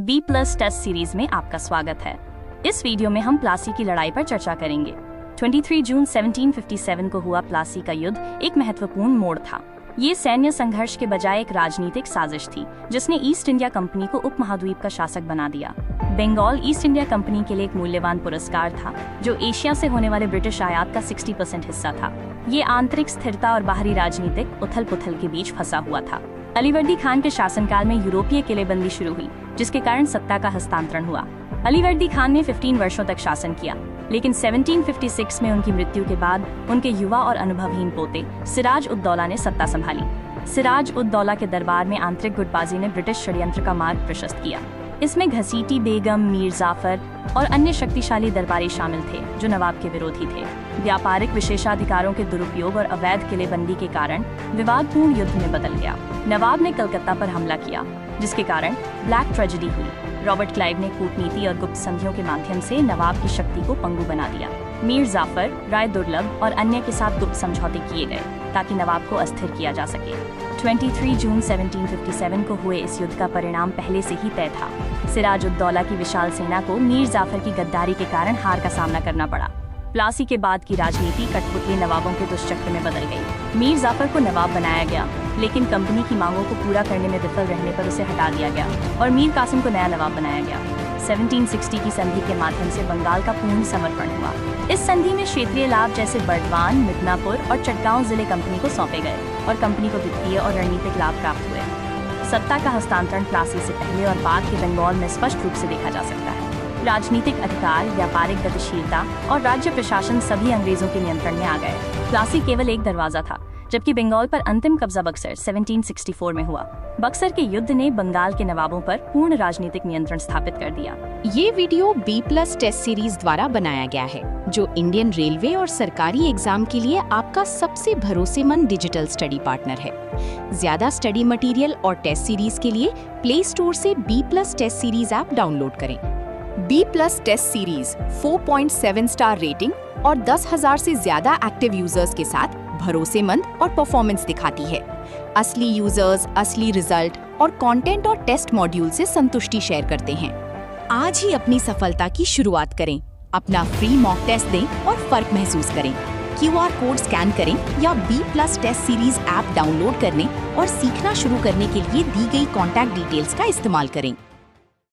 B plus test series में आपका स्वागत है। इस वीडियो में हम प्लासी की लड़ाई पर चर्चा करेंगे। 23 जून 1757 को हुआ प्लासी का युद्ध एक महत्वपूर्ण मोड़ था। ये सैन्य संघर्ष के बजाय एक राजनीतिक साजिश थी जिसने ईस्ट इंडिया कंपनी को उपमहाद्वीप का शासक बना दिया। बंगाल ईस्ट इंडिया कंपनी के लिए एक मूल्यवान पुरस्कार था जो एशिया से होने वाले ब्रिटिश आयात का 60% हिस्सा था। ये आंतरिक स्थिरता और बाहरी राजनीतिक उथल पुथल के बीच फंसा हुआ था। अलीवर्दी खान के शासनकाल में यूरोपीय किलेबंदी शुरू हुई जिसके कारण सत्ता का हस्तांतरण हुआ। अलीवर्दी खान ने 15 वर्षों तक शासन किया, लेकिन 1756 में उनकी मृत्यु के बाद उनके युवा और अनुभवहीन पोते सिराज उद दौला ने सत्ता संभाली। सिराज उद दौला के दरबार में आंतरिक गुटबाजी ने ब्रिटिश षड्यंत्र का मार्ग प्रशस्त किया। इसमें घसीटी बेगम, मीर जाफर और अन्य शक्तिशाली दरबारी शामिल थे जो नवाब के विरोधी थे। व्यापारिक विशेषाधिकारों के दुरुपयोग और अवैध किलेबंदी के कारण विवादपूर्ण युद्ध में बदल गया। नवाब ने कलकत्ता पर हमला किया जिसके कारण ब्लैक ट्रेजेडी हुई। रॉबर्ट क्लाइव ने कूटनीति और गुप्त संधियों के माध्यम से नवाब की शक्ति को पंगु बना दिया। मीर जाफर, राय दुर्लभ और अन्य के साथ गुप्त समझौते किए गए ताकि नवाब को अस्थिर किया जा सके। 23 जून 1757 को हुए इस युद्ध का परिणाम पहले से ही तय था। सिराज उद दौला की विशाल सेना को मीर जाफर की गद्दारी के कारण हार का सामना करना पड़ा। प्लासी के बाद की राजनीति कठपुतली नवाबों के दुष्चक्र में बदल गई। मीर जाफर को नवाब बनाया गया, लेकिन कंपनी की मांगों को पूरा करने में विफल रहने पर उसे हटा दिया गया और मीर कासिम को नया नवाब बनाया गया। 1760 की संधि के माध्यम से बंगाल का पूर्ण समर्पण हुआ। इस संधि में क्षेत्रीय लाभ जैसे बर्दवान, मिदनापुर और चटगांव जिले कंपनी को सौंपे गए और कंपनी को वित्तीय और रणनीतिक लाभ प्राप्त हुए। सत्ता का हस्तांतरण प्लासी से पहले और बाद के बंगाल में स्पष्ट रूप से देखा जा सकता है। राजनीतिक अधिकार, व्यापारिक गतिशीलता और राज्य प्रशासन सभी अंग्रेजों के नियंत्रण में आ गए। प्लासी केवल एक दरवाजा था, जबकि बंगाल पर अंतिम कब्जा बक्सर 1764 में हुआ। बक्सर के युद्ध ने बंगाल के नवाबों पर पूर्ण राजनीतिक नियंत्रण स्थापित कर दिया। ये video B plus test series द्वारा बनाया गया है, जो इंडियन रेलवे और सरकारी एग्जाम के लिए आपका सबसे भरोसेमंद डिजिटल स्टडी पार्टनर है। ज्यादा स्टडी मटेरियल और टेस्ट सीरीज के लिए प्ले स्टोर से B plus test series app download करें। B plus test series 4.7 star rating और 10,000 से ज्यादा एक्टिव यूजर्स के साथ भरोसेमंद और परफॉर्मेंस दिखाती है। असली यूजर्स असली रिजल्ट और कंटेंट और टेस्ट मॉड्यूल से संतुष्टि शेयर करते हैं। आज ही अपनी सफलता की शुरुआत करें। अपना फ्री मॉक टेस्ट दें और फर्क महसूस करें। QR कोड स्कैन करें या B plus test series app download करने और सीखना शुरू करने के लिए दी गई कॉन्टैक्ट डिटेल्स का इस्तेमाल करें।